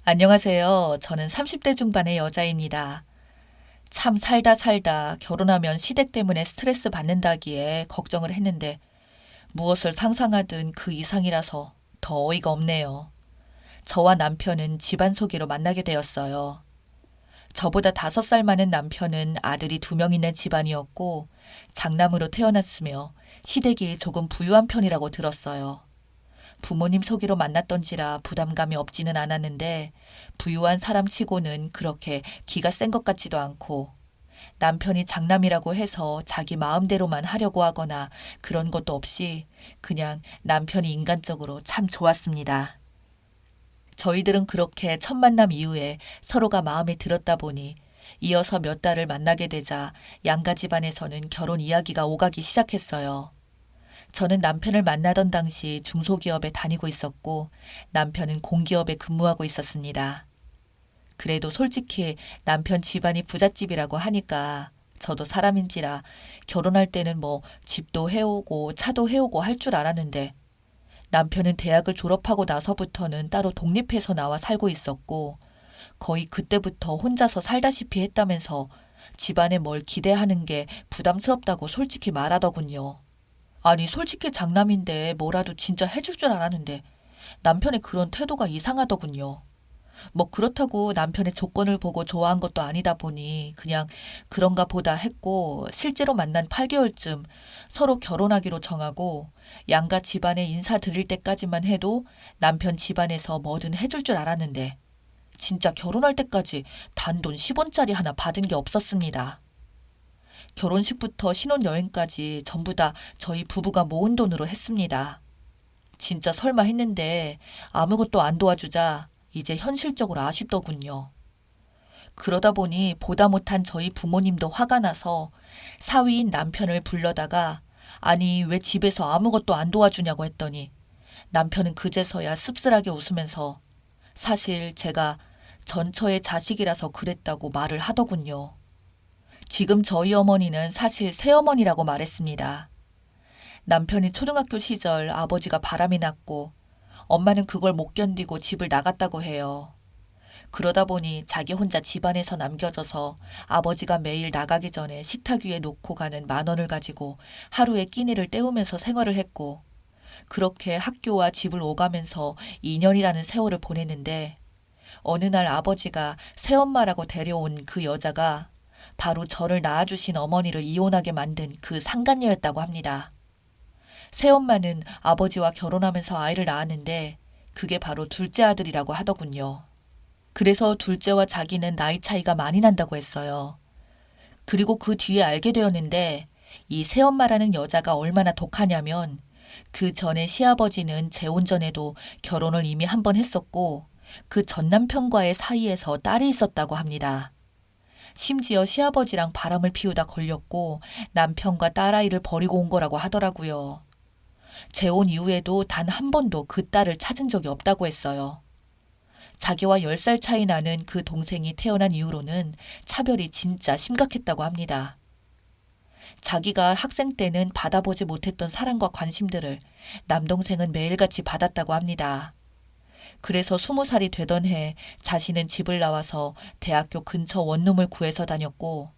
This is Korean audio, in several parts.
안녕하세요. 저는 30대 중반의 여자입니다. 참 살다 살다 결혼하면 시댁 때문에 스트레스 받는다기에 걱정을 했는데 무엇을 상상하든 그 이상이라서 더 어이가 없네요. 저와 남편은 집안 소개로 만나게 되었어요. 저보다 5살 많은 남편은 아들이 2명 있는 집안이었고 장남으로 태어났으며 시댁이 조금 부유한 편이라고 들었어요. 부모님 소개로 만났던지라 부담감이 없지는 않았는데 부유한 사람치고는 그렇게 기가 센 것 같지도 않고 남편이 장남이라고 해서 자기 마음대로만 하려고 하거나 그런 것도 없이 그냥 남편이 인간적으로 참 좋았습니다. 저희들은 그렇게 첫 만남 이후에 서로가 마음에 들었다 보니 이어서 몇 달을 만나게 되자 양가 집안에서는 결혼 이야기가 오가기 시작했어요. 저는 남편을 만나던 당시 중소기업에 다니고 있었고 남편은 공기업에 근무하고 있었습니다. 그래도 솔직히 남편 집안이 부잣집이라고 하니까 저도 사람인지라 결혼할 때는 뭐 집도 해오고 차도 해오고 할 줄 알았는데 남편은 대학을 졸업하고 나서부터는 따로 독립해서 나와 살고 있었고 거의 그때부터 혼자서 살다시피 했다면서 집안에 뭘 기대하는 게 부담스럽다고 솔직히 말하더군요. 아니, 솔직히 장남인데 뭐라도 진짜 해줄 줄 알았는데 남편의 그런 태도가 이상하더군요. 뭐 그렇다고 남편의 조건을 보고 좋아한 것도 아니다 보니 그냥 그런가 보다 했고 실제로 만난 8개월쯤 서로 결혼하기로 정하고 양가 집안에 인사드릴 때까지만 해도 남편 집안에서 뭐든 해줄 줄 알았는데 진짜 결혼할 때까지 단돈 10원짜리 하나 받은 게 없었습니다. 결혼식부터 신혼여행까지 전부 다 저희 부부가 모은 돈으로 했습니다. 진짜 설마 했는데 아무것도 안 도와주자 이제 현실적으로 아쉽더군요. 그러다 보니 보다 못한 저희 부모님도 화가 나서 사위인 남편을 불러다가 아니 왜 집에서 아무것도 안 도와주냐고 했더니 남편은 그제서야 씁쓸하게 웃으면서 사실 제가 전처의 자식이라서 그랬다고 말을 하더군요. 지금 저희 어머니는 사실 새어머니라고 말했습니다. 남편이 초등학교 시절 아버지가 바람이 났고 엄마는 그걸 못 견디고 집을 나갔다고 해요. 그러다 보니 자기 혼자 집안에서 남겨져서 아버지가 매일 나가기 전에 식탁 위에 놓고 가는 10,000원을 가지고 하루의 끼니를 때우면서 생활을 했고 그렇게 학교와 집을 오가면서 2년이라는 세월을 보냈는데 어느 날 아버지가 새엄마라고 데려온 그 여자가 바로 저를 낳아주신 어머니를 이혼하게 만든 그 상간녀였다고 합니다. 새엄마는 아버지와 결혼하면서 아이를 낳았는데 그게 바로 둘째 아들이라고 하더군요. 그래서 둘째와 자기는 나이 차이가 많이 난다고 했어요. 그리고 그 뒤에 알게 되었는데 이 새엄마라는 여자가 얼마나 독하냐면 그 전에 시아버지는 재혼 전에도 결혼을 이미 한 번 했었고 그 전 남편과의 사이에서 딸이 있었다고 합니다. 심지어 시아버지랑 바람을 피우다 걸렸고 남편과 딸아이를 버리고 온 거라고 하더라고요. 재혼 이후에도 단 한 번도 그 딸을 찾은 적이 없다고 했어요. 자기와 10살 차이 나는 그 동생이 태어난 이후로는 차별이 진짜 심각했다고 합니다. 자기가 학생 때는 받아보지 못했던 사랑과 관심들을 남동생은 매일같이 받았다고 합니다. 그래서 20살이 되던 해 자신은 집을 나와서 대학교 근처 원룸을 구해서 다녔고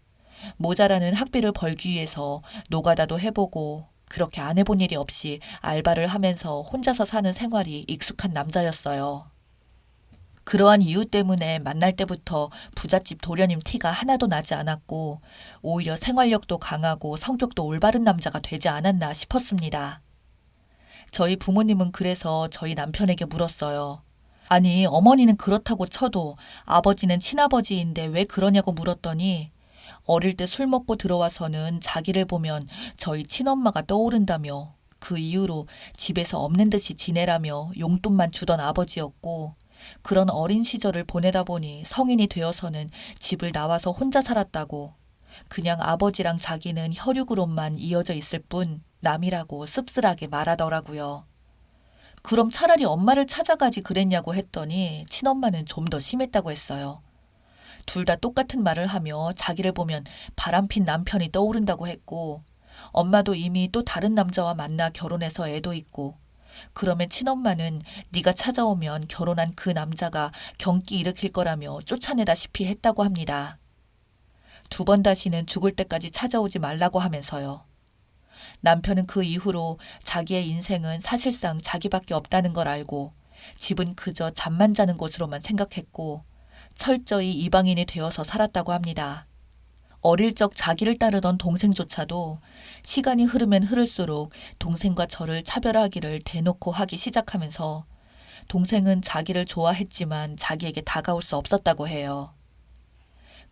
모자라는 학비를 벌기 위해서 노가다도 해보고 그렇게 안 해본 일이 없이 알바를 하면서 혼자서 사는 생활이 익숙한 남자였어요. 그러한 이유 때문에 만날 때부터 부잣집 도련님 티가 하나도 나지 않았고 오히려 생활력도 강하고 성격도 올바른 남자가 되지 않았나 싶었습니다. 저희 부모님은 그래서 저희 남편에게 물었어요. 아니, 어머니는 그렇다고 쳐도 아버지는 친아버지인데 왜 그러냐고 물었더니 어릴 때 술 먹고 들어와서는 자기를 보면 저희 친엄마가 떠오른다며 그 이후로 집에서 없는 듯이 지내라며 용돈만 주던 아버지였고 그런 어린 시절을 보내다 보니 성인이 되어서는 집을 나와서 혼자 살았다고 그냥 아버지랑 자기는 혈육으로만 이어져 있을 뿐 남이라고 씁쓸하게 말하더라고요. 그럼 차라리 엄마를 찾아가지 그랬냐고 했더니 친엄마는 좀 더 심했다고 했어요. 둘 다 똑같은 말을 하며 자기를 보면 바람핀 남편이 떠오른다고 했고 엄마도 이미 또 다른 남자와 만나 결혼해서 애도 있고 그러면 친엄마는 네가 찾아오면 결혼한 그 남자가 경기 일으킬 거라며 쫓아내다시피 했다고 합니다. 2번 다시는 죽을 때까지 찾아오지 말라고 하면서요. 남편은 그 이후로 자기의 인생은 사실상 자기밖에 없다는 걸 알고 집은 그저 잠만 자는 곳으로만 생각했고 철저히 이방인이 되어서 살았다고 합니다. 어릴 적 자기를 따르던 동생조차도 시간이 흐르면 흐를수록 동생과 저를 차별하기를 대놓고 하기 시작하면서 동생은 자기를 좋아했지만 자기에게 다가올 수 없었다고 해요.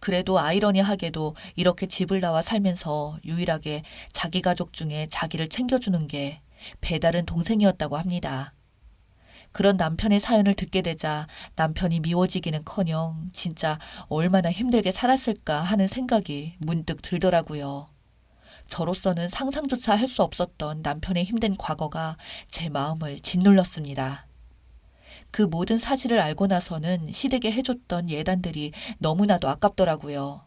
그래도 아이러니하게도 이렇게 집을 나와 살면서 유일하게 자기 가족 중에 자기를 챙겨주는 게 배다른 동생이었다고 합니다. 그런 남편의 사연을 듣게 되자 남편이 미워지기는커녕 진짜 얼마나 힘들게 살았을까 하는 생각이 문득 들더라고요. 저로서는 상상조차 할 수 없었던 남편의 힘든 과거가 제 마음을 짓눌렀습니다. 그 모든 사실을 알고 나서는 시댁에 해줬던 예단들이 너무나도 아깝더라고요.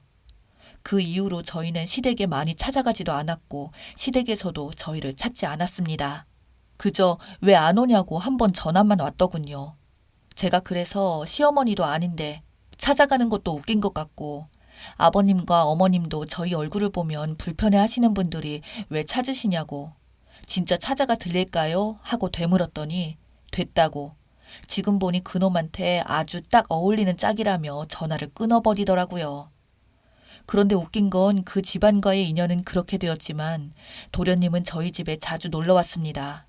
그 이후로 저희는 시댁에 많이 찾아가지도 않았고 시댁에서도 저희를 찾지 않았습니다. 그저 왜 안 오냐고 한번 전화만 왔더군요. 제가 그래서 시어머니도 아닌데 찾아가는 것도 웃긴 것 같고 아버님과 어머님도 저희 얼굴을 보면 불편해 하시는 분들이 왜 찾으시냐고 진짜 찾아가 들릴까요? 하고 되물었더니 됐다고 지금 보니 그놈한테 아주 딱 어울리는 짝이라며 전화를 끊어버리더라고요. 그런데 웃긴 건 그 집안과의 인연은 그렇게 되었지만 도련님은 저희 집에 자주 놀러 왔습니다.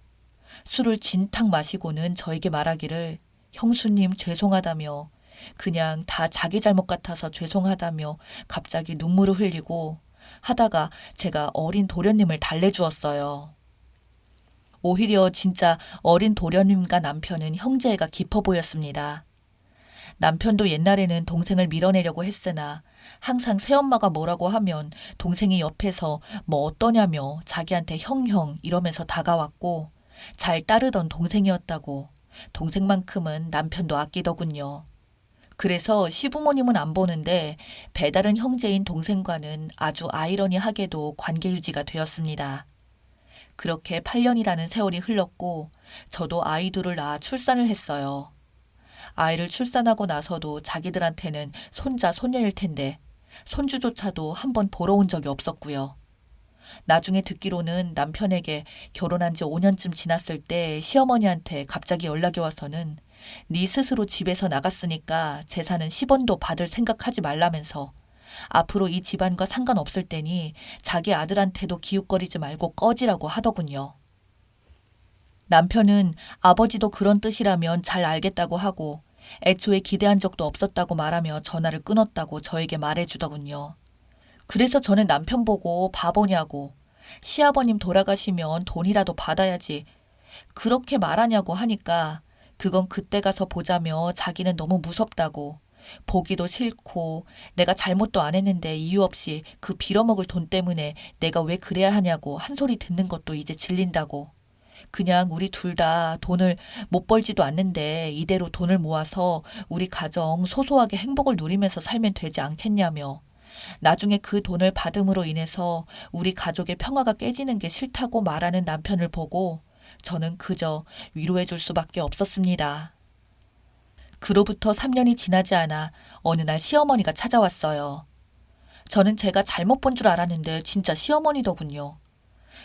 술을 진탕 마시고는 저에게 말하기를 형수님 죄송하다며 그냥 다 자기 잘못 같아서 죄송하다며 갑자기 눈물을 흘리고 하다가 제가 어린 도련님을 달래주었어요. 오히려 진짜 어린 도련님과 남편은 형제애가 깊어 보였습니다. 남편도 옛날에는 동생을 밀어내려고 했으나 항상 새엄마가 뭐라고 하면 동생이 옆에서 뭐 어떠냐며 자기한테 형형 이러면서 다가왔고 잘 따르던 동생이었다고 동생만큼은 남편도 아끼더군요. 그래서 시부모님은 안 보는데 배다른 형제인 동생과는 아주 아이러니하게도 관계 유지가 되었습니다. 그렇게 8년이라는 세월이 흘렀고 저도 아이 둘을 낳아 출산을 했어요. 아이를 출산하고 나서도 자기들한테는 손자 손녀일 텐데 손주조차도 한번 보러 온 적이 없었고요. 나중에 듣기로는 남편에게 결혼한 지 5년쯤 지났을 때 시어머니한테 갑자기 연락이 와서는 네 스스로 집에서 나갔으니까 재산은 10원도 받을 생각하지 말라면서 앞으로 이 집안과 상관없을 테니 자기 아들한테도 기웃거리지 말고 꺼지라고 하더군요. 남편은 아버지도 그런 뜻이라면 잘 알겠다고 하고 애초에 기대한 적도 없었다고 말하며 전화를 끊었다고 저에게 말해주더군요. 그래서 저는 남편 보고 바보냐고 시아버님 돌아가시면 돈이라도 받아야지 그렇게 말하냐고 하니까 그건 그때 가서 보자며 자기는 너무 무섭다고 보기도 싫고 내가 잘못도 안 했는데 이유 없이 그 빌어먹을 돈 때문에 내가 왜 그래야 하냐고 한 소리 듣는 것도 이제 질린다고 그냥 우리 둘 다 돈을 못 벌지도 않는데 이대로 돈을 모아서 우리 가정 소소하게 행복을 누리면서 살면 되지 않겠냐며 나중에 그 돈을 받음으로 인해서 우리 가족의 평화가 깨지는 게 싫다고 말하는 남편을 보고 저는 그저 위로해 줄 수밖에 없었습니다. 그로부터 3년이 지나지 않아 어느 날 시어머니가 찾아왔어요. 저는 제가 잘못 본 줄 알았는데 진짜 시어머니더군요.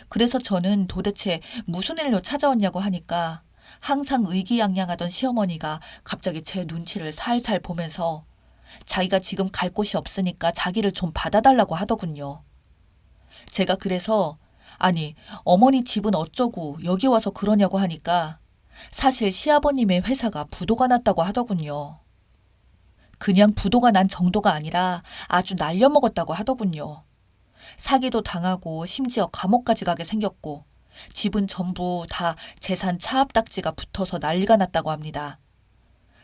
그래서 저는 도대체 무슨 일로 찾아왔냐고 하니까 항상 의기양양하던 시어머니가 갑자기 제 눈치를 살살 보면서 자기가 지금 갈 곳이 없으니까 자기를 좀 받아달라고 하더군요. 제가 그래서 아니 어머니 집은 어쩌고 여기 와서 그러냐고 하니까 사실 시아버님의 회사가 부도가 났다고 하더군요. 그냥 부도가 난 정도가 아니라 아주 날려먹었다고 하더군요. 사기도 당하고 심지어 감옥까지 가게 생겼고 집은 전부 다 재산 차압딱지가 붙어서 난리가 났다고 합니다.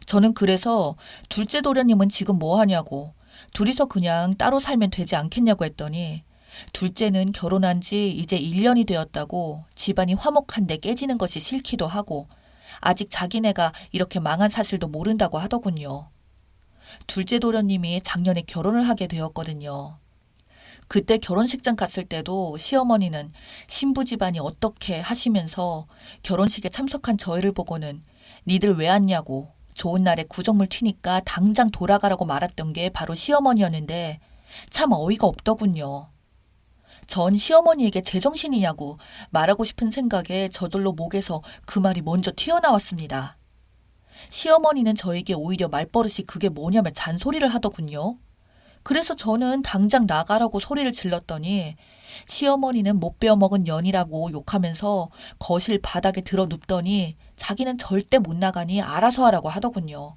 저는 그래서 둘째 도련님은 지금 뭐 하냐고 둘이서 그냥 따로 살면 되지 않겠냐고 했더니 둘째는 결혼한 지 이제 1년이 되었다고 집안이 화목한데 깨지는 것이 싫기도 하고 아직 자기네가 이렇게 망한 사실도 모른다고 하더군요. 둘째 도련님이 작년에 결혼을 하게 되었거든요. 그때 결혼식장 갔을 때도 시어머니는 신부 집안이 어떻게 하시면서 결혼식에 참석한 저희를 보고는 니들 왜 왔냐고 좋은 날에 구정물 튀니까 당장 돌아가라고 말았던 게 바로 시어머니였는데 참 어이가 없더군요. 전 시어머니에게 제정신이냐고 말하고 싶은 생각에 저절로 목에서 그 말이 먼저 튀어나왔습니다. 시어머니는 저에게 오히려 말버릇이 그게 뭐냐며 잔소리를 하더군요. 그래서 저는 당장 나가라고 소리를 질렀더니 시어머니는 못 베어먹은 년이라고 욕하면서 거실 바닥에 들어 눕더니 자기는 절대 못 나가니 알아서 하라고 하더군요.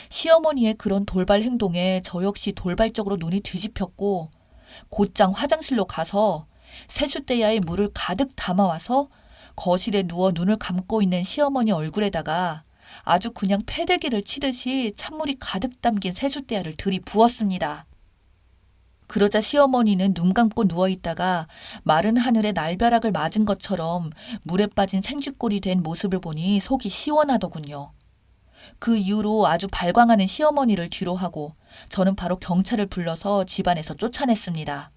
시어머니의 그런 돌발 행동에 저 역시 돌발적으로 눈이 뒤집혔고 곧장 화장실로 가서 세숫대야에 물을 가득 담아와서 거실에 누워 눈을 감고 있는 시어머니 얼굴에다가 아주 그냥 패대기를 치듯이 찬물이 가득 담긴 세숫대야를 들이부었습니다. 그러자 시어머니는 눈 감고 누워있다가 마른 하늘에 날벼락을 맞은 것처럼 물에 빠진 생쥐꼴이 된 모습을 보니 속이 시원하더군요. 그 이후로 아주 발광하는 시어머니를 뒤로하고 저는 바로 경찰을 불러서 집안에서 쫓아냈습니다.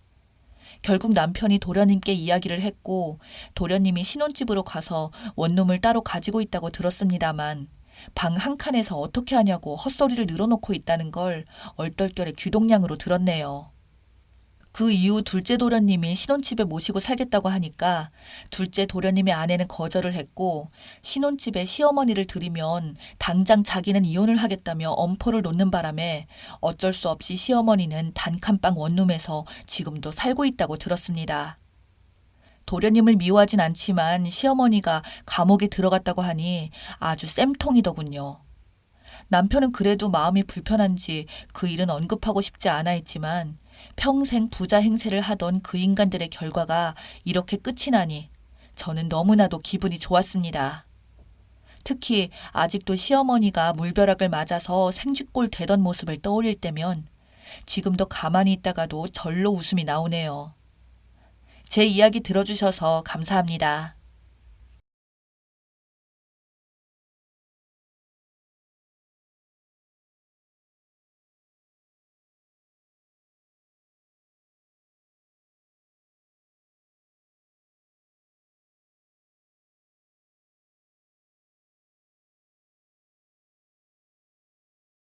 결국 남편이 도련님께 이야기를 했고 도련님이 신혼집으로 가서 원룸을 따로 가지고 있다고 들었습니다만 방 한 칸에서 어떻게 하냐고 헛소리를 늘어놓고 있다는 걸 얼떨결에 귀동냥으로 들었네요. 그 이후 둘째 도련님이 신혼집에 모시고 살겠다고 하니까 둘째 도련님의 아내는 거절을 했고 신혼집에 시어머니를 들이면 당장 자기는 이혼을 하겠다며 엄포를 놓는 바람에 어쩔 수 없이 시어머니는 단칸방 원룸에서 지금도 살고 있다고 들었습니다. 도련님을 미워하진 않지만 시어머니가 감옥에 들어갔다고 하니 아주 쌤통이더군요. 남편은 그래도 마음이 불편한지 그 일은 언급하고 싶지 않아 했지만 평생 부자 행세를 하던 그 인간들의 결과가 이렇게 끝이 나니 저는 너무나도 기분이 좋았습니다. 특히 아직도 시어머니가 물벼락을 맞아서 생쥐꼴 되던 모습을 떠올릴 때면 지금도 가만히 있다가도 절로 웃음이 나오네요. 제 이야기 들어주셔서 감사합니다.